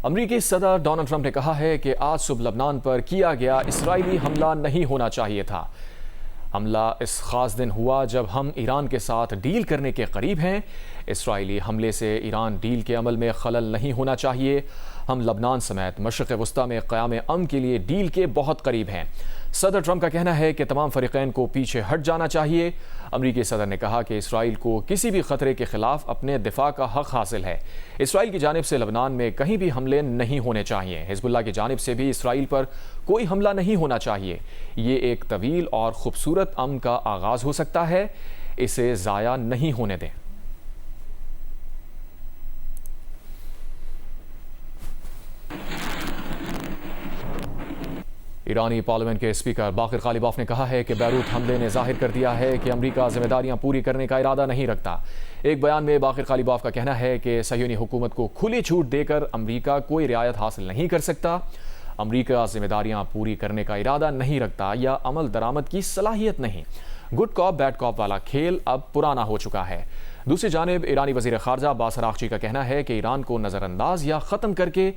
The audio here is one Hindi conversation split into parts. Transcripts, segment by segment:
अमरीकी सदर डोनाल्ड ट्रंप ने कहा है कि आज सुबह लबनान पर किया गया इस्राईली हमला नहीं होना चाहिए था। हमला इस खास दिन हुआ जब हम ईरान के साथ डील करने के करीब हैं। इस्राईली हमले से ईरान डील के अमल में खलल नहीं होना चाहिए। हम लबनान समेत मशरिक़ वस्ता में क़याम अमन के लिए डील के बहुत करीब हैं। सदर ट्रंप का कहना है कि तमाम फ़रीक़ैन को पीछे हट जाना चाहिए। अमरीकी सदर ने कहा कि इसराइल को किसी भी ख़तरे के ख़िलाफ़ अपने दिफा का हक़ हासिल है। इसराइल की जानिब से लबनान में कहीं भी हमले नहीं होने चाहिए। हिज़्बुल्लाह की जानिब से भी इसराइल पर कोई हमला नहीं होना चाहिए। ये एक तवील और ख़ूबसूरत अमन का आगाज़ हो सकता है, इसे ज़ाया नहीं होने दें। ईरानी पार्लियामेंट के स्पीकर बाक़िर ग़ालिबाफ ने कहा है कि बैरूत हमले ने जाहिर कर दिया है कि अमरीका जिम्मेदारियां पूरी करने का इरादा नहीं रखता। एक बयान में बाक़िर ग़ालिबाफ का कहना है कि सह्यूनी हुकूमत को खुली छूट देकर अमरीका कोई रियायत हासिल नहीं कर सकता। अमरीका जिम्मेदारियां पूरी करने का इरादा नहीं रखता या अमल दरामद की सलाहियत नहीं। गुड कॉप बैड कॉप वाला खेल अब पुराना हो चुका है। दूसरी जानिब ईरानी वज़ीर ख़ारजा अब्बास अराग़ची का कहना है कि ईरान को नज़रअंदाज या ख़त्म करके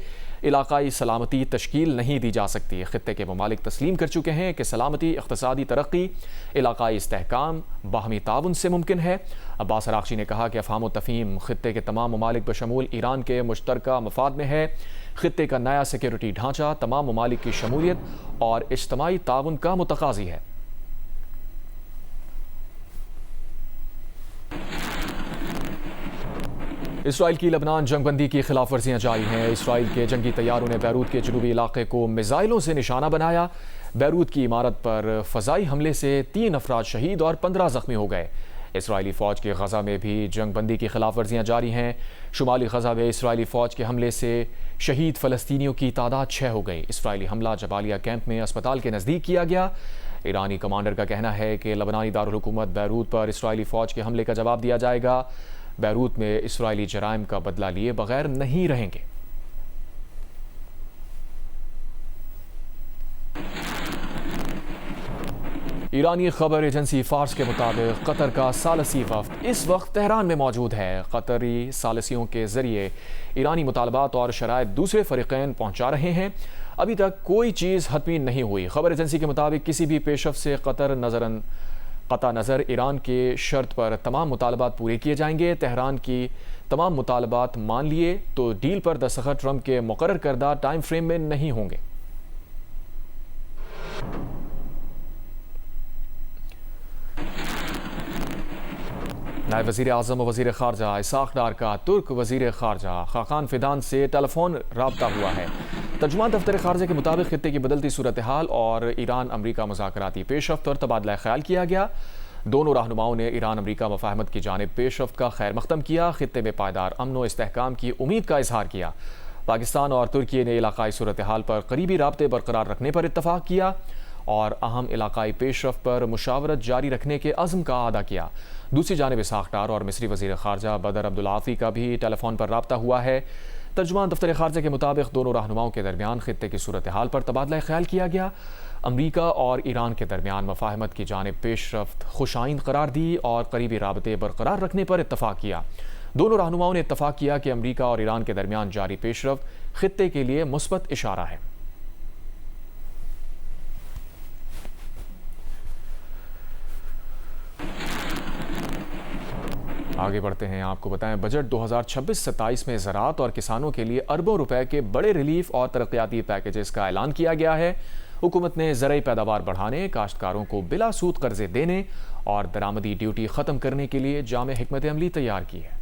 इलाकाई सलामती तश्कील नहीं दी जा सकती। ख़ित्ते के ममालिक तस्लीम कर चुके हैं कि सलामती, इक़्तिसादी तरक्की, इलाकाई इस्तेहकाम बाहमी ताउन से मुमकिन है। अब्बास अराग़ची ने कहा कि अफ़हाम व तफ़हीम ख़ित्ते के तमाम ममालिक बशमूल ईरान के मुश्तरका मफाद में है। ख़ित्ते का नया सिक्योरिटी ढांचा तमाम ममालिक की शमूलियत और इज्तमाई ताउन का मुतकाज़ी है। इसराइल की लबनान जंगबंदी की खिलाफ वर्जियाँ जारी हैं। इसराइल के जंगी तैयारों ने बैरूत के जनूबी इलाके को मिसाइलों से निशाना बनाया। बैरूत की इमारत पर फ़ज़ाई हमले से 3 अफराद शहीद और 15 ज़ख्मी हो गए। इसराइली फ़ौज के गज़ा में भी जंगबंदी की खिलाफ वर्जियाँ जारी हैं। शुमाली गज़ा में इसराइली फ़ौज के हमले से शहीद फ़लस्तीनियों की तादाद 6 हो गई। इसराइली हमला जबालिया कैंप में अस्पताल के नज़दीक किया गया। ईरानी कमांडर का कहना है कि लबनानी दारुल हुकूमत बैरूत पर इसराइली फ़ौज के हमले का जवाब दिया जाएगा। बैरूत में इसराइली जराइम का बदला लिए बगैर नहीं रहेंगे। ईरानी खबर एजेंसी फार्स के मुताबिक कतर का सालसी वफ़द इस वक्त तेहरान में मौजूद है। कतरी सालसियों के ज़रिए ईरानी मुतालबात और शराइत दूसरे फ़रीक़ैन पहुँचा रहे हैं। अभी तक कोई चीज़ हतमी नहीं हुई। खबर एजेंसी के मुताबिक किसी भी पेशरफ से कता नज़र ईरान के शर्त पर तमाम मुतालबात पूरे किए जाएंगे। तेहरान की तमाम मुतालबात मान लिए तो डील पर दस्तखत ट्रंप के मुकर्रर करदा टाइम फ्रेम में नहीं होंगे। नायब वज़ीर आज़म व वज़ीर ख़ारजा इसाक़ डार का तुर्क वज़ीर ख़ारजा खाकान फ़िदान से टेलीफोन राब्ता हुआ है। तर्जुमान दफ्तर ख़ारजा के मुताबिक ख़ित्ते की बदलती सूरत हाल और ईरान अमरीका मुज़ाकराती पेशरफ्त और तबादला ख्याल किया गया। दोनों रहनुमाओं ने ईरान अमरीका मफ़ाहमत की जानिब पेशरफ्त का खैर मक़दम किया। ख़ित्ते में पायदार अमन व इस्तेहकाम की उम्मीद का इजहार किया। पाकिस्तान और तुर्की ने इलाकाई सूरत हाल पर करीबी राब्ते बरकरार रखने पर इत्तफ़ाक़ किया और अहम इलाकाई पेशरफ्त पर मुशावरत जारी रखने के अज़्म का अदा किया। दूसरी जानिब इसाक़ डार और मिस्री वज़ीर ख़ारजा बदर अब्दुल आती का भी टेलीफोन पर राब्ता हुआ है। तर्जुमान दफ्तर ख़ारजा के मुताबिक दोनों रहनुमाओं के दरमियान ख़ित्ते की सूरत हाल पर तबादला ख्याल किया गया। अमरीका और ईरान के दरमियान मफ़ाहमत की जानिब पेशरफ्त खुशाइन करार दी और करीबी राबते बरकरार रखने पर इत्तफ़ाक़ किया। दोनों रहनुमाओं ने इत्तफ़ाक़ किया कि अमरीका और ईरान के दरमियान जारी पेशरफ्त ख़ित्ते के लिए मुस्बत इशारा है। आगे बढ़ते हैं, आपको बताएं बजट 2026-27 में ज़राअत और किसानों के लिए अरबों रुपए के बड़े रिलीफ और तरक्याती पैकेजेस का ऐलान किया गया है। हुकूमत ने ज़राई पैदावार बढ़ाने, काश्तकारों को बिला सूद कर्जे देने और दरामदी ड्यूटी ख़त्म करने के लिए जामे हिकमत अमली तैयार की है।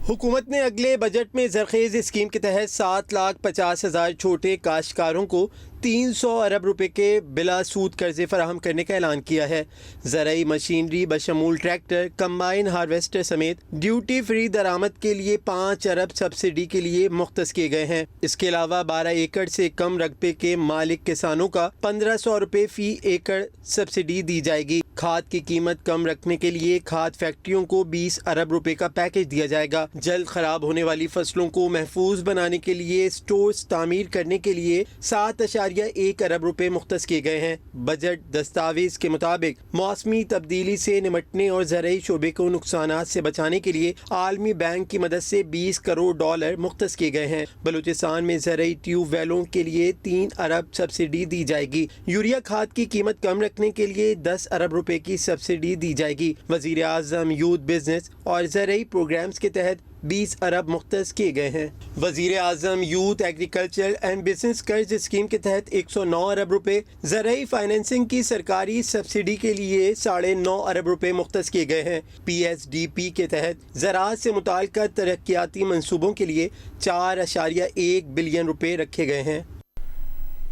हुकूमत ने अगले बजट में ज़रखेज़ स्कीम के तहत 7,50,000 छोटे काश्तकारों को 300 अरब रुपए के बिला सूद कर्जे फराहम करने का ऐलान किया है। ज़राई मशीनरी बशमूल ट्रैक्टर, कंबाइन हार्वेस्टर समेत ड्यूटी फ्री दरामद के लिए 5 अरब सब्सिडी के लिए मुख्तस किए गए हैं। इसके अलावा 12 एकड़ से कम रकबे के मालिक किसानों का 1,500 रुपये फ़ी एकड़ सब्सिडी दी जाएगी। खाद की कीमत कम रखने के लिए खाद फैक्ट्रियों को 20 अरब रुपए का पैकेज दिया जाएगा। जल्द खराब होने वाली फसलों को महफूज बनाने के लिए स्टोर्स तामीर करने के लिए 7.1 अरब रुपए मुख्तस किए गए हैं। बजट दस्तावेज के मुताबिक मौसमी तब्दीली से निमटने और ज़राई शोबे को नुकसानात से बचाने के लिए आलमी बैंक की मदद से $20 करोड़ मुख्तस किए गए हैं। बलूचिस्तान में ज़राई ट्यूबवेलों के लिए 3 अरब सब्सिडी दी जाएगी। यूरिया खाद की कीमत कम रखने के लिए 10 अरब रुपए की सब्सिडी दी जाएगी। वज़ीर आज़म यूथ बिजनेस और ज़राई प्रोग्राम्स के तहत 20 अरब मुख्तस किए गए हैं। वज़ीर आज़म यूथ एग्रीकल्चर एंड बिजनेस कर्ज स्कीम के तहत 109 अरब रुपए, ज़राई फाइनेंसिंग की सरकारी सब्सिडी के लिए 9.5 अरब रुपए मुख्तस किए गए हैं। PSDP के तहत ज़राअत से मुताल्लिक़ तरक्याती मंसूबों के लिए 4.1 बिलियन रुपए रखे गए हैं।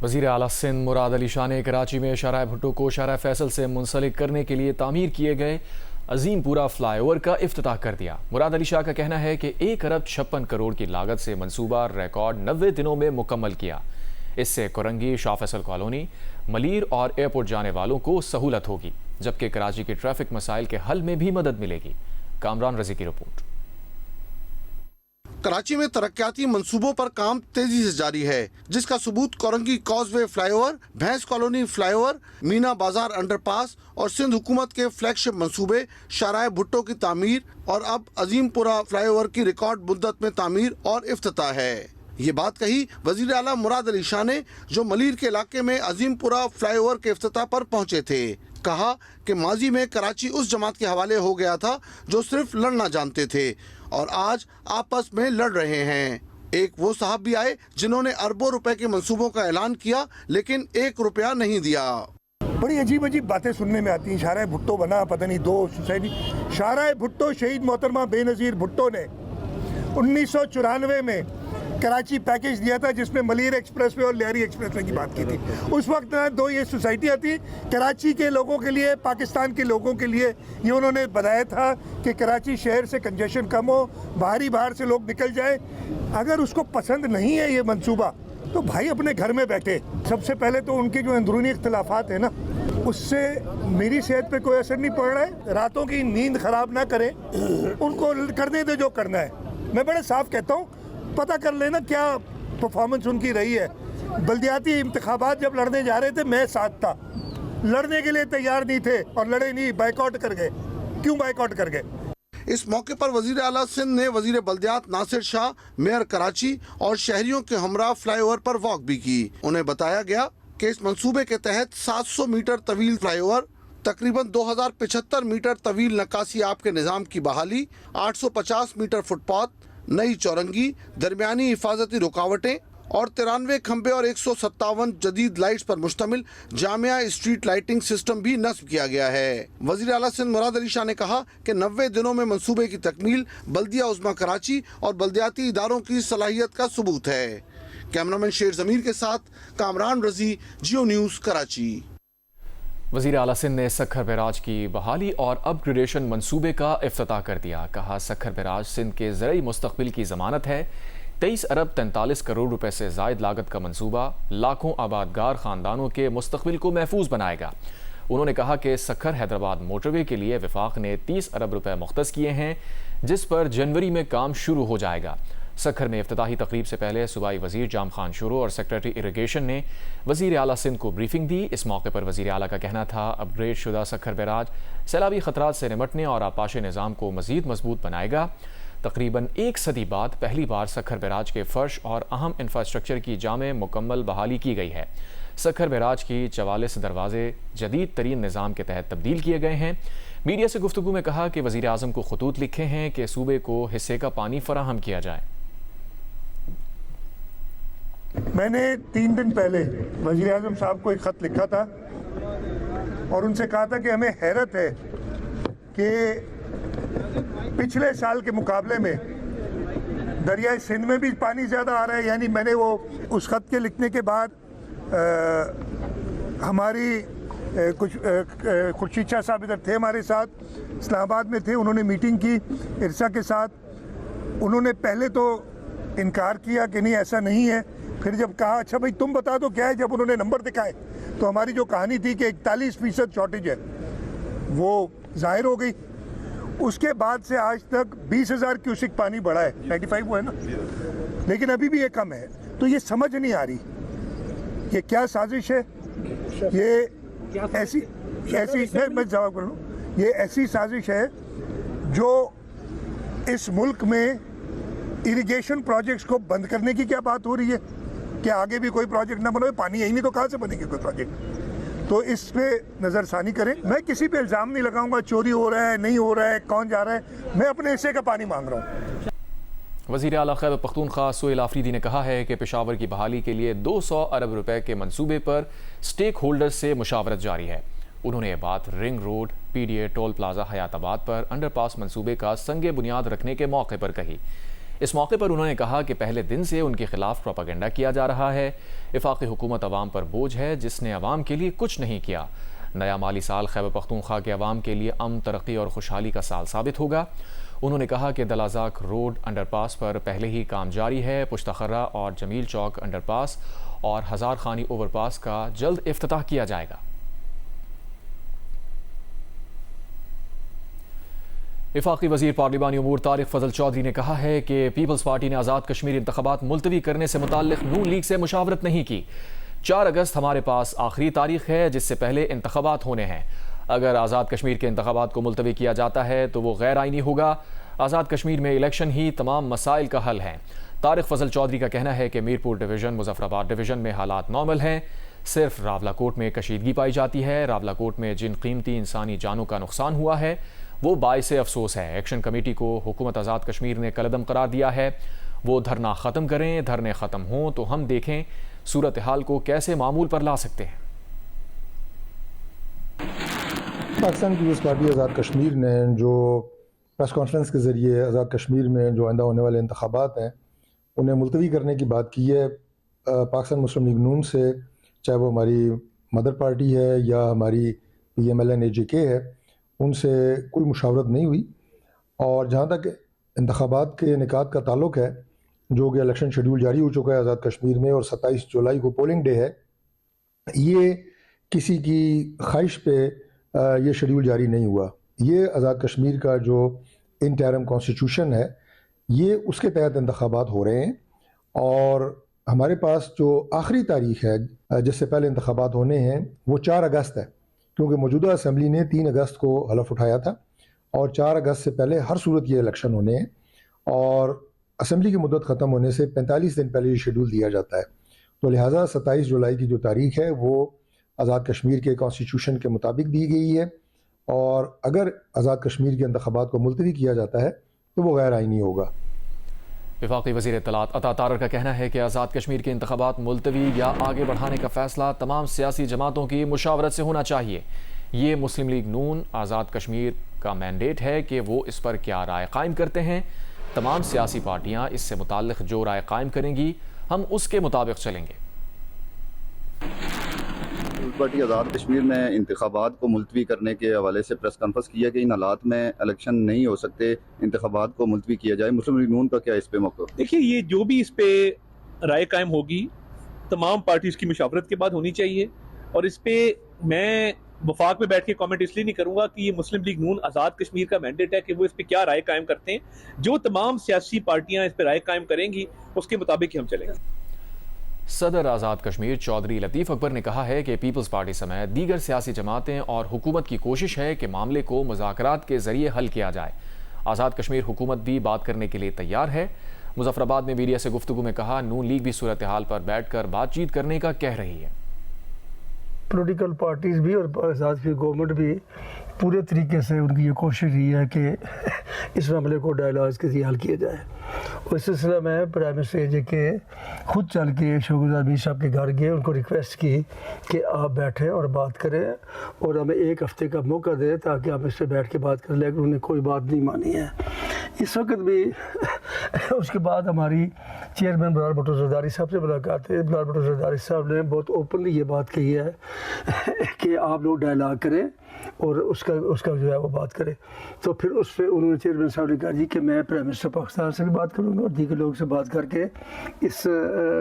वज़ीर आला सिंध मुराद अली शाह ने कराची में शाहराह भुट्टो को शाहराह फैसल से मुंसलिक करने के लिए तामीर किए गए अजीमपुरा फ्लाईओवर का इफ्तिताह कर दिया। मुराद अली शाह का कहना है कि 1 अरब 56 करोड़ की लागत से मंसूबा रिकॉर्ड 90 दिनों में मुकम्मल किया। इससे कोरंगी, शाह फैसल कॉलोनी, मलीर और एयरपोर्ट जाने वालों को सहूलत होगी, जबकि कराची के ट्रैफिक मसाइल के हल में भी मदद मिलेगी। कामरान रजी की रिपोर्ट। कराची में तरक्याती मंसूबों पर काम तेजी से जारी है, जिसका सबूत कोरंगी कॉजवे फ्लाईओवर, भैंस कॉलोनी फ्लाईओवर, मीना बाजार अंडरपास और सिंध हुकूमत के फ्लैगशिप मंसूबे शाहराह भुट्टो की तामीर और अब अजीमपुरा फ्लाईओवर की रिकॉर्ड मुद्दत में तामीर और इफ्तिताह है। ये बात कही वजीर आला मुराद अली शाह ने, जो मलीर के इलाके में अजीमपुरा फ्लाईओवर के इफ्तिताह पर पहुंचे थे। कहा कि माजी में कराची उस जमात के हवाले हो गया था जो सिर्फ लड़ना जानते थे और आज आपस में लड़ रहे हैं। एक वो साहब भी आए जिन्होंने अरबों रुपए के मंसूबों का ऐलान किया, लेकिन 1 रुपया नहीं दिया। बड़ी अजीब अजीब बातें सुनने में आती हैं। शाहराह भुट्टो बना, पता नहीं 2 सोसाइटी। शाहराह भुट्टो शहीद मोहतरमा बेनज़ीर भुट्टो ने 1994 में कराची पैकेज दिया था, जिसमें मलीर एक्सप्रेस वे और लियारी एक्सप्रेस वे की बात की थी। उस वक्त 2 ये सोसाइटियाँ थी, कराची के लोगों के लिए, पाकिस्तान के लोगों के लिए। ये उन्होंने बताया था कि कराची शहर से कंजेशन कम हो, बाहर से लोग निकल जाए। अगर उसको पसंद नहीं है ये मंसूबा, तो भाई अपने घर में बैठे। सबसे पहले तो उनके जो अंदरूनी इख्तिलाफात है ना, उससे मेरी सेहत पे कोई असर नहीं पड़ रहा है। रातों की नींद खराब ना करें, उनको करने दे जो करना है। मैं बड़े साफ कहता हूँ, पता कर लेना क्या परफॉर्मेंस उनकी रही है। बल्दियाती इंतखाबात जब लड़ने जा रहे थे, मैं साथ था। लड़ने के लिए तैयार नहीं थे और लड़े नहीं, बाइकआउट कर गए। क्यों बाइकआउट कर गए? इस मौके पर वजीर आला सिंध ने वजीर बल्दियात नासिर शाह, मेयर कराची और शहरियों के हमरा फ्लाईओवर पर वॉक भी की। उन्हें बताया गया कि इस मंसूबे के तहत 700 मीटर तवील फ्लाईओवर, तकरीबन 2075 मीटर तवील नक्कासी आब के निज़ाम की बहाली, 850 मीटर फुटपाथ, नई चौरंगी, दरमियानी हिफाजती रुकावटें और 93 खंबे और 157 जदीद लाइट्स पर मुश्तमिल जामिया स्ट्रीट लाइटिंग सिस्टम भी नस्ब किया गया है। वज़ीर आला सिंध मुराद अली शाह ने कहा कि 90 दिनों में मंसूबे की तकमील बल्दिया उज़्मा कराची और बल्दियाती इदारों की सलाहियत का सबूत है। कैमरामैन शेर ज़मीर के साथ कामरान रजी, जियो न्यूज़, कराची। वज़ीर आला सिंध ने सखर बैराज की बहाली और अपग्रेडेशन मंसूबे का इफ्तिताह कर दिया। कहा, सखर बैराज सिंध के ज़रई मुस्तक़बिल की ज़मानत है। 23 अरब 43 करोड़ रुपए से ज़ायद लागत का मंसूबा लाखों आबादगार ख़ानदानों के मुस्तक़बिल को महफूज बनाएगा। उन्होंने कहा कि सखर हैदराबाद मोटरवे के लिए वफाक ने 30 अरब रुपए मुख्तस किए हैं, जिस पर जनवरी में काम शुरू हो जाएगा। सखर में इफ्तिताही तकरीब से पहले सूबाई वज़ीर जाम खान शुरू और सेक्रेटरी इरिगेशन ने वज़ीर आला सिंध को ब्रीफिंग दी। इस मौके पर वज़ीर आला का कहना था, अपग्रेड शुदा सखर बैराज सैलाबी ख़तरात से निमटने और आपाशी निज़ाम को मज़ीद मजबूत बनाएगा। तकरीबन 1 सदी बाद पहली बार सखर बैराज के फ़र्श और अहम इंफ्रास्ट्रक्चर की जामे मुकम्मल बहाली की गई है। सखर बैराज की 44 दरवाजे जदीद तरीन निज़ाम के तहत तब्दील किए गए हैं। मीडिया से गुफ्तगू में कहा कि वज़ीर आज़म को खतूत लिखे हैं कि सूबे को हिस्से का पानी फराहम किया जाए। मैंने 3 दिन पहले वज़ीर आज़म साहब को एक ख़त लिखा था और उनसे कहा था कि हमें हैरत है कि पिछले साल के मुकाबले में दरियाए सिंध में भी पानी ज़्यादा आ रहा है। यानी मैंने वो उस ख़त के लिखने के बाद हमारी कुछ खुर्शीद शाह साहब इधर थे हमारे साथ, इस्लामाबाद में थे। उन्होंने मीटिंग की इरसा के साथ। उन्होंने पहले तो इनकार किया कि नहीं ऐसा नहीं है। फिर जब कहा अच्छा भाई तुम बता दो क्या है, जब उन्होंने नंबर दिखाए तो हमारी जो कहानी थी कि 41% शॉर्टेज है। वो जाहिर हो गई। उसके बाद से आज तक 20,000 क्यूसिक पानी बढ़ा है, 95 वो है ना, लेकिन अभी भी ये कम है। तो ये समझ नहीं आ रही ये क्या साजिश है, ये ऐसी मैं जवाब कर लूँ, ये ऐसी साजिश है जो इस मुल्क में इरिगेशन प्रोजेक्ट्स को बंद करने की क्या बात हो रही है कि आगे भी कोई प्रोजेक्ट ना बने, पानी यही नहीं तो कहाँ से बनेगी कोई प्रोजेक्ट। तो इस पे नज़रसानी करें। मैं किसी पे इल्ज़ाम नहीं लगाऊंगा चोरी हो रहा है नहीं हो रहा है कौन जा रहा है, मैं अपने हिस्से का पानी मांग रहा हूँ। वज़ीर आला खैबर पख्तूनख्वा सुहेल आफरीदी ने कहा है कि पेशावर की बहाली के लिए 200 अरब रुपए के मंसूबे पर स्टेक होल्डर्स से मुशावरत जारी है। उन्होंने ये बात ring road, PDA, toll plaza Hayatabad पर अंडरपास मंसूबे का संगे बुनियाद रखने के मौके पर कही। इस मौके पर उन्होंने कहा कि पहले दिन से उनके खिलाफ प्रोपेगेंडा किया जा रहा है। वफाकी हुकूमत अवाम पर बोझ है जिसने अवाम के लिए कुछ नहीं किया। नया माली साल खैबर पख्तूनख्वा के अवाम के लिए अमन, तरक्की और खुशहाली का साल साबित होगा। उन्होंने कहा कि दलाजाक रोड अंडरपास पर पहले ही काम जारी है। पुश्तखर्रा और जमील चौक अंडरपास और हज़ार खानी ओवरपास का जल्द इफ्तिताह किया जाएगा। वफाकी वज़ीर पार्लिमानी उमूर तारिक फजल चौधरी ने कहा है कि पीपल्स पार्टी ने आज़ाद कश्मीर इंतखाबात मुलतवी करने से मुताल्लिक़ नून लीग से मुशावरत नहीं की। 4 अगस्त हमारे पास आखिरी तारीख है जिससे पहले इंतखाबात होने हैं। अगर आज़ाद कश्मीर के इंतखाबात को मुलतवी किया जाता है तो वो गैर आइनी होगा। आज़ाद कश्मीर में इलेक्शन ही तमाम मसाइल का हल है। तारिक फजल चौधरी का कहना है कि मीरपुर डिवीज़न, मुजफ्फराबाद डिवीज़न में हालात नॉर्मल हैं, सिर्फ रावलाकोट में कशीदगी पाई जाती है। रावलाकोट में जिन कीमती इंसानी जानों का नुकसान हुआ है वो बाइसे अफसोस है। एक्शन कमेटी को हुकूमत आज़ाद कश्मीर ने कलअदम करार दिया है। वो धरना ख़त्म करें, धरने ख़त्म हों तो हम देखें सूरत हाल को कैसे मामूल पर ला सकते हैं। पाकिस्तान पीपल्स पार्टी आज़ाद कश्मीर ने जो प्रेस कॉन्फ्रेंस के ज़रिए आज़ाद कश्मीर में जो आइंदा होने वाले इंतखाबात हैं उन्हें मुलतवी करने की बात की है पाकिस्तान मुस्लिम लीग नून से, चाहे वो हमारी मदर पार्टी है या हमारी PMLN AJK है, उनसे कोई मुशावरत नहीं हुई। और जहाँ तक इंतखाबात के इनेकाद का ताल्लुक़ है, जो कि इलेक्शन शेड्यूल जारी हो चुका है आज़ाद कश्मीर में और 27 जुलाई को पोलिंग डे है, ये किसी की ख्वाहिश पे ये शेड्यूल जारी नहीं हुआ। ये आज़ाद कश्मीर का जो इंटरिम कॉन्स्टिट्यूशन है ये उसके तहत इंतखाबात हो रहे हैं। और हमारे पास जो आखिरी तारीख है जिससे पहले इंतखाबात होने हैं वो 4 अगस्त है, क्योंकि मौजूदा असम्बली ने 3 अगस्त को हलफ उठाया था और 4 अगस्त से पहले हर सूरत ये इलेक्शन होने हैं। और असम्बली की मुद्दत ख़त्म होने से 45 दिन पहले ये शेड्यूल दिया जाता है। तो लिहाजा 27 जुलाई की जो तारीख है वो आज़ाद कश्मीर के कॉन्स्टिट्यूशन के मुताबिक दी गई है। और अगर आज़ाद कश्मीर के इंतखाबात को मुलतवी किया जाता है तो वो गैर आइनी होगा। वफाकी वज़ीर इत्तलात अता तारर का कहना है कि आज़ाद कश्मीर के इंतखाबात मुलतवी या आगे बढ़ाने का फ़ैसला तमाम सियासी जमातों की मुशावरत से होना चाहिए। ये मुस्लिम लीग नून आज़ाद कश्मीर का मैंडेट है कि वो इस पर क्या राय कायम करते हैं। तमाम सियासी पार्टियाँ इससे मुताल्लिक़ जो राय कायम करेंगी हम उसके मुताबिक चलेंगे। पार्टी आज़ाद कश्मीर ने इंतखाबात को मुलतवी करने के हवाले से प्रेस कॉन्फ्रेंस किया कि इन हालात में इलेक्शन नहीं हो सकते, इंतखाबात को मुलतवी किया जाए। मुस्लिम लीग नून का क्या इस पे मौक़िफ़? देखिए, ये जो भी इस पे राय कायम होगी तमाम पार्टीज़ की मशावरत के बाद होनी चाहिए। और इस पे मैं वफाक में बैठ के कमेंट इसलिए नहीं करूँगा कि ये मुस्लिम लीग नून आज़ाद कश्मीर का मैंडेट है कि वो इस पे क्या राय कायम करते हैं। जो तमाम सियासी पार्टियाँ इस पे राय कायम करेंगी उसके मुताबिक ही हम चलेंगे। सदर आज़ाद कश्मीर चौधरी लतीफ़ अकबर ने कहा है कि पीपल्स पार्टी समेत दीगर सियासी जमातें और हुकूमत की कोशिश है कि मामले को मुज़ाकरात के ज़रिए हल किया जाए। आज़ाद कश्मीर हुकूमत भी बात करने के लिए तैयार है। मुजफ्फराबाद में मीडिया से गुफ्तगू में कहा, नून लीग भी सूरत हाल पर बैठ कर बातचीत करने का कह रही है। पॉलिटिकल पार्टीज़ भी और आज़ाद कश्मीर गवर्नमेंट भी पूरे तरीके से उनकी ये कोशिश रही है कि इस मामले को डायलॉग के जरिए हल किया जाए। और इस सिलसिले में प्राइम मिनिस्टर AJK खुद चल के शौकत मीर साहब के घर गए, उनको रिक्वेस्ट की कि आप बैठें और बात करें और हमें 1 हफ्ते का मौका दें ताकि हम इससे बैठ के बात कर लें। लेकिन उन्होंने कोई बात नहीं मानी है इस वक्त भी। उसके बाद हमारी चेयरमैन बिलाल भुट्टो ज़रदारी साहब से मुलाकात है। बिलाल भुट्टो ज़रदारी साहब ने बहुत ओपनली ये बात कही है कि आप लोग डायलॉग करें और उसका जो है वो बात करें। तो फिर उस पर उन्होंने चेयरमैन साहब ने कहा जी कि मैं प्राइम मिनिस्टर पाकिस्तान से भी बात करूँगा। और दीगर लोगों से बात करके इस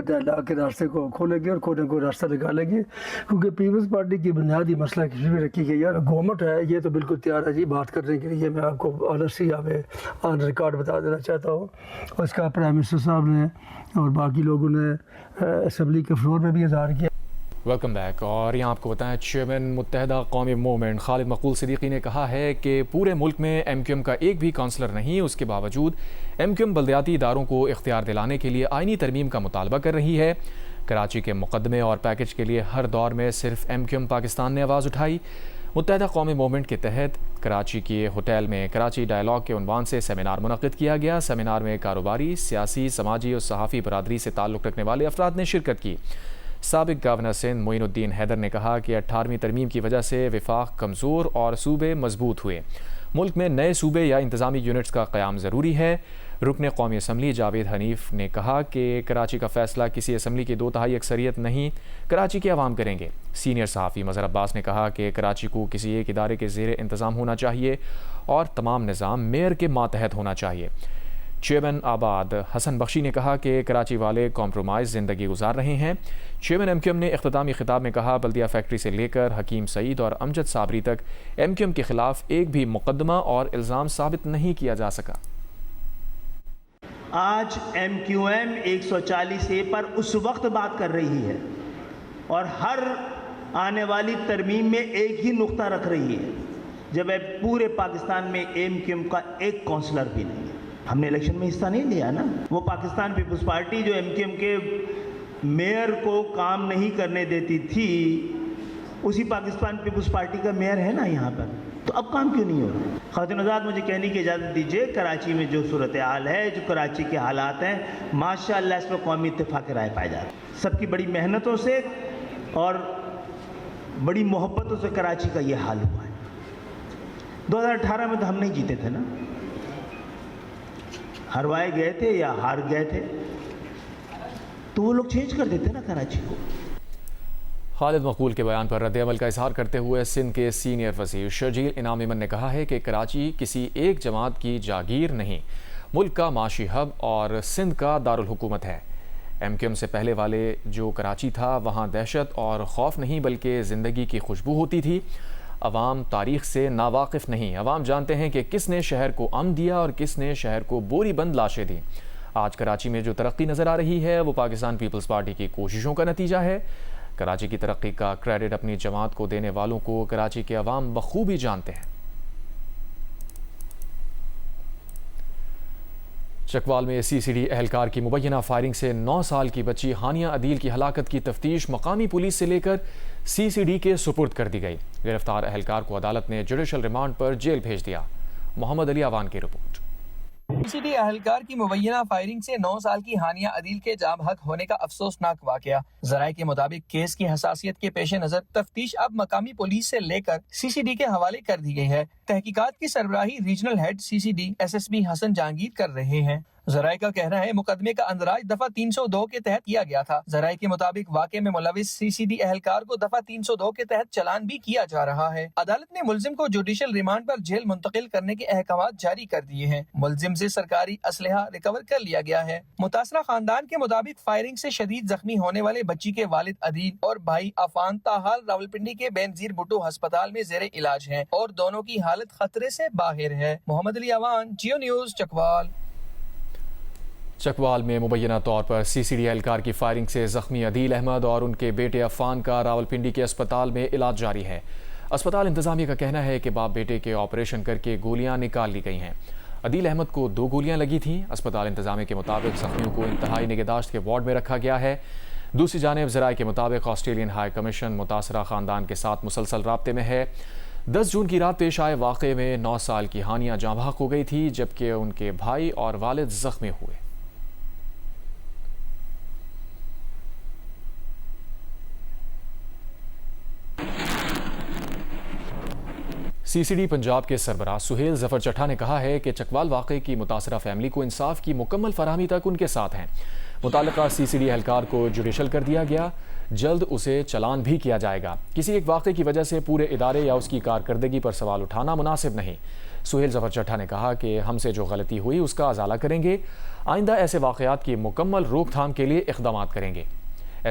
डायलॉग के रास्ते को खोलेंगे और कोई ना कोई रास्ता निकालेंगे, क्योंकि पीपल्स पार्टी की बुनियादी मसला किसी भी रखी गई है। गवर्नमेंट है ये तो बिल्कुल तैयार है जी बात करने के लिए। मैं आपको ऑनेस्टली ऑन रिकॉर्ड बता देना चाहता हूँ, और इसका प्राइम मिनिस्टर साहब ने और बाकी लोगों ने असम्बली के फ्लोर में भी इजहार किया। Welcome back. और यहाँ आपको बताएं, चेयरमैन मुत्तहदा कौमी मूवमेंट खालिद मकबूल सिद्दीकी ने कहा है कि पूरे मुल्क में MQM का एक भी काउंसलर नहीं, उसके बावजूद MQM बल्दियाती इदारों को इख्तियार दिलाने के लिए आइनी तरमीम का मुतालबा कर रही है। कराची के मुकदमे और पैकेज के लिए हर दौर में सिर्फ MQM पाकिस्तान ने आवाज़ उठाई। मुत्तहदा कौमी मूवमेंट के तहत कराची के होटल में कराची डायलॉग के उन्वान से सेमिनार मुनक़्क़िद किया गया। सेमिनार में कारोबारी, सियासी, समाजी और सहाफ़ी बरादरी से ताल्लुक़ रखने वाले अफराद ने शिरकत की। साबिक गवर्नर सिंध मोइनुद्दीन हैदर ने कहा कि 18वीं तरमीम की वजह से विफाक कमज़ोर और सूबे मजबूत हुए। मुल्क में नए सूबे या इंतज़ामी यूनिट्स का क़याम ज़रूरी है। रुकन कौमी असम्बली जावेद हनीफ ने कहा कि कराची का फ़ैसला किसी असम्बली की 2/3 अक्सरियत नहीं, कराची के अवाम करेंगे। सीनियर सहाफ़ी मज़हर अब्बास ने कहा कि कराची को किसी एक इदारे के ज़ेर इंतज़ाम होना चाहिए और तमाम निज़ाम मेयर के मातहत होना चाहिए। चेयरमैन आबाद हसन बख्शी ने कहा कि कराची वाले कॉम्प्रोमाइज़ ज़िंदगी गुजार रहे हैं। चेयरमैन MQM ने इख्तितामी खिताब में कहा, बल्दिया फैक्ट्री से लेकर हकीम सईद और अमजद साबरी तक MQM के ख़िलाफ़ एक भी मुकदमा और इल्ज़ाम साबित नहीं किया जा सका। आज MQM 140A पर उस वक्त बात कर रही है और हर आने वाली तरमीम में एक ही नुक्ता रख रही है जब पूरे पाकिस्तान में MQM का एक काउंसलर भी नहीं है। हमने इलेक्शन में हिस्सा नहीं लिया ना। वो पाकिस्तान पीपल्स पार्टी जो MQM के मेयर को काम नहीं करने देती थी, उसी पाकिस्तान पीपल्स पार्टी का मेयर है ना यहाँ पर, तो अब काम क्यों नहीं हो रहा? ख़ातिन आज़ाद, मुझे कहने की इजाज़त दीजिए, कराची में जो सूरत हाल है, जो कराची के हालात हैं, माशाअल्लाह इस पर कौमी इत्तेफाक राय पाया जाता है। सबकी बड़ी मेहनतों से और बड़ी मोहब्बतों से कराची का ये हाल हुआ है। 2018 में तो हम नहीं जीते थे ना, हरवाए गए थे या हार गए थे, तो वो लोग चेंज कर देते ना कराची को। खालिद मकबूल के बयान पर रद्द-ए-अमल का इजहार करते हुए सिंध के सीनियर वज़ीर शर्जील इनाम इमन ने कहा है कि कराची किसी एक जमात की जागीर नहीं, मुल्क का माशी हब और सिंध का दारुल हुकूमत है। MQM से पहले वाले जो कराची था, वहाँ दहशत और खौफ नहीं बल्कि ज़िंदगी की खुशबू होती थी। अवाम तारीख़ से नावाकिफ़ नहीं, अवाम जानते हैं कि किसने शहर को अमन दिया और किसने शहर को बोरी बंद लाशें दी। आज कराची में जो तरक्की नज़र आ रही है वो पाकिस्तान पीपल्स पार्टी की कोशिशों का नतीजा है। कराची की तरक्की का क्रेडिट अपनी जमात को देने वालों को कराची के अवाम बखूबी जानते हैं। चकवाल में CCD एहलकार की मुबैना फायरिंग से 9 साल की बच्ची हानिया अदील की हलाकत की तफ्तीश मकामी पुलिस से लेकर CCD के सुपुर्द कर दी गई। गिरफ्तार एहलकार को अदालत ने जुडिशल रिमांड पर जेल भेज दिया। मोहम्मद अली आवान की रिपोर्ट। CCD एहलकार की मुबैना फायरिंग से 9 साल की हानिया अदील के जाम हक होने का अफसोसनाक वाकया। जराये के मुताबिक केस की हसासियत के पेश नजर तफ्तीश अब मकामी पुलिस से लेकर CCD के हवाले कर दी गई है। तहकीकात की सरबराही regional head CCD SSP Hasan Jahangir कर रहे हैं। जराये का कहना है मुकदमे का अंदराज दफा 302 के तहत किया गया था। जराये के मुताबिक वाक़े में मुलविस CCD एहलकार को दफा 302 के तहत चलान भी किया जा रहा है। अदालत ने मुलजिम को जुडिशल रिमांड पर जेल मुंतकिल करने के अहकामात जारी कर दिए हैं। मुलजिम से सरकारी असलहा रिकवर कर लिया गया है। मुतासरा खानदान के मुताबिक फायरिंग से शदीद जख्मी होने वाले बच्ची के वालिद अदील और भाई अफान ताहाल रावलपिंडी के बेनजीर भुट्टो अस्पताल में जेर इलाज हैं और दोनों की हालत खतरे से बाहर है। मोहम्मद अली अवान, जियो न्यूज़, चकवाल। चकवाल में मुबैना तौर पर CCD एहलकार की फायरिंग से जख्मी अदील अहमद और उनके बेटे अफान का रावलपिंडी के अस्पताल में इलाज जारी है। अस्पताल इंतजामिया का कहना है कि बाप बेटे के ऑपरेशन करके गोलियां निकाल ली गई हैं। अदील अहमद को 2 गोलियां लगी थीं। अस्पताल इंतजामिया के मुताबिक जख्मियों को इंतहाई निगहदाश्त के वार्ड में रखा गया है। दूसरी जानिब ज़राए के मुताबिक ऑस्ट्रेलियन हाई कमीशन मुतासरा खानदान के साथ मुसलसल राब्ते में है। 10 जून की रात पेश आए वाक़े में 9 साल की हानिया जाँ बहक हो गई थी, जबकि उनके भाई और वालिद जख्मी हुए। CCD पंजाब के सरबराह सुहेल जफर चट्ठा ने कहा है कि चकवाल वाक़े की मुतासरा फैमिली को इंसाफ की मुकम्मल फराहमी तक उनके साथ हैं। मुताल्लिका CCD एहलकार को जुडिशल कर दिया गया। जल्द उसे चलान भी किया जाएगा। किसी एक वाक़े की वजह से पूरे इदारे या उसकी कारकर्दगी पर सवाल उठाना मुनासिब नहीं। सुहेल ज़फ़र चट्टा ने कहा कि हमसे जो गलती हुई उसका अजाला करेंगे। आइंदा ऐसे वाक़यात की मुकम्मल रोकथाम के लिए इक़दाम करेंगे।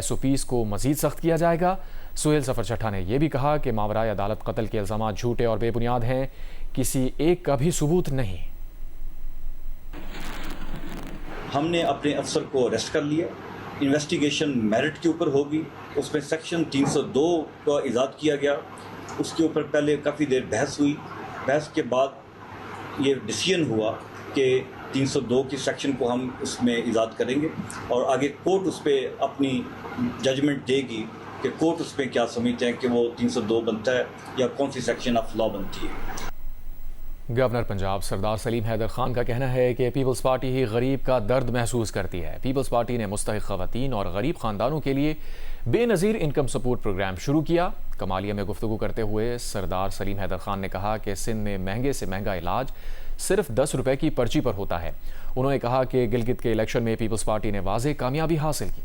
SOPs को मज़ीद सख्त किया जाएगा। सुहेल ज़फ़र चट्टा ने यह भी कहा कि मावराए अदालत कत्ल के इल्ज़ामात झूठे और बेबुनियाद हैं, किसी एक का भी सबूत नहीं। हमने अपने अफसर को अरेस्ट कर लिया। इन्वेस्टिगेशन मेरिट के ऊपर होगी। उसमें सेक्शन 302 का इजाद किया गया। उसके ऊपर पहले काफ़ी देर बहस हुई। बहस के बाद ये डिसीजन हुआ कि 302 की सेक्शन को हम उसमें इजाद करेंगे और आगे कोर्ट उस पर अपनी जजमेंट देगी कि कोर्ट उसमें क्या समझते हैं कि वो 302 बनता है या कौन सी सेक्शन ऑफ लॉ बनती है। गवर्नर पंजाब सरदार सलीम हैदर खान का कहना है कि पीपल्स पार्टी ही गरीब का दर्द महसूस करती है। पीपल्स पार्टी ने मुस्तहिक ख़वातीन और गरीब ख़ानदानों के लिए बेनज़ीर इनकम सपोर्ट प्रोग्राम शुरू किया। कमालिया में गुफ्तगू करते हुए सरदार सलीम हैदर खान ने कहा कि सिंध में महंगे से महंगा इलाज सिर्फ 10 रुपए की पर्ची पर होता है। उन्होंने कहा कि गिलगित के इलेक्शन में पीपल्स पार्टी ने वाज़ेह कामयाबी हासिल की।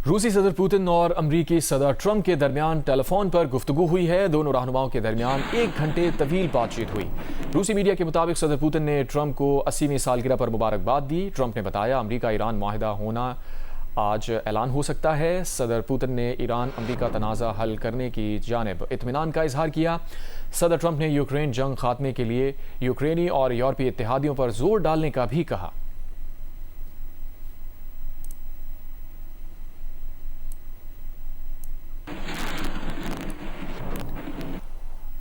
रूसी सदर पुतिन और अमरीकी सदर ट्रंप के दरमियान टेलीफोन पर गुफ्तगू हुई है। दोनों रहनुमाओं के दरमियान 1 घंटे तवील बातचीत हुई। रूसी मीडिया के मुताबिक सदर पुतिन ने ट्रंप को 80वीं सालगिरह पर मुबारकबाद दी। ट्रंप ने बताया अमरीका ईरान माहिदा होना आज ऐलान हो सकता है। सदर पुतिन ने ईरान अमरीका तनाज़ा हल करने की जानिब इत्मीनान का इजहार किया। सदर ट्रंप ने यूक्रेन जंग खात्मे के लिए यूक्रेनी और यूरोपीय इत्तेहादियों पर जोर डालने का भी कहा।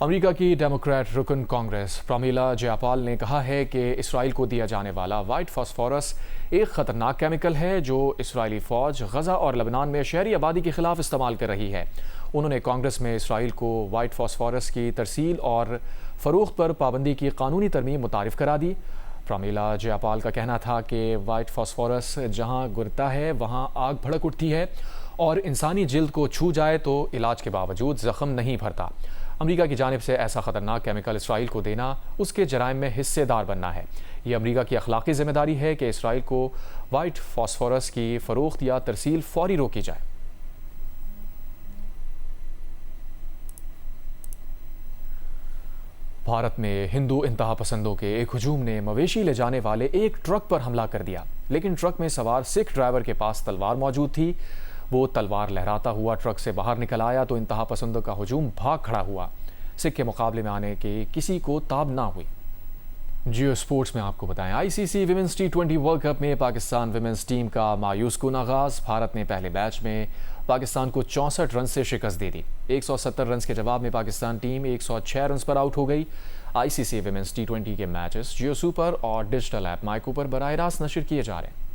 अमेरिका की डेमोक्रेट रुकन कांग्रेस प्रमीला जयपाल ने कहा है कि इसराइल को दिया जाने वाला वाइट फास्फोरस एक ख़तरनाक केमिकल है जो इसराइली फ़ौज गज़ा और लबनान में शहरी आबादी के ख़िलाफ़ इस्तेमाल कर रही है। उन्होंने कांग्रेस में इसराइल को वाइट फास्फोरस की तरसील और फ़रोख्त पर पाबंदी की कानूनी तरमीम मुतारिफ करा दी। प्रमीला जयपाल का कहना था कि वाइट फास्फोरस जहाँ गिरता है वहाँ आग भड़क उठती है और इंसानी जिल्द को छू जाए तो इलाज के बावजूद ज़ख्म नहीं भरता। अमेरिका की जानिब से ऐसा ख़तरनाक केमिकल इसराइल को देना उसके जराइम में हिस्सेदार बनना है। ये अमेरिका की अखलाकी जिम्मेदारी है कि इसराइल को वाइट फास्फोरस की फ़रोख्त या तरसील फौरी रोकी जाए। भारत में हिंदू इंतहा पसंदों के एक हुजूम ने मवेशी ले जाने वाले एक ट्रक पर हमला कर दिया, लेकिन ट्रक में सवार सिख ड्राइवर के पास तलवार मौजूद थी। वो तलवार लहराता हुआ ट्रक से बाहर निकल आया तो इंतहा पसंदों का हुजूम भाग खड़ा हुआ। सिख के मुकाबले में आने के किसी को ताब ना हुई। जियो स्पोर्ट्स में आपको बताएं, ICC women's T20 world cup में पाकिस्तान विमेंस टीम का मायूस कुन आगाज। भारत ने पहले मैच में पाकिस्तान को 64 रन से शिकस्त दे दी। 170 रन के जवाब में पाकिस्तान टीम 106 रन पर आउट हो गई। ICC विमेंस T20 के मैचेस जियो सुपर और डिजिटल ऐप माइको पर बराह रास्त नशर किए जा रहे हैं।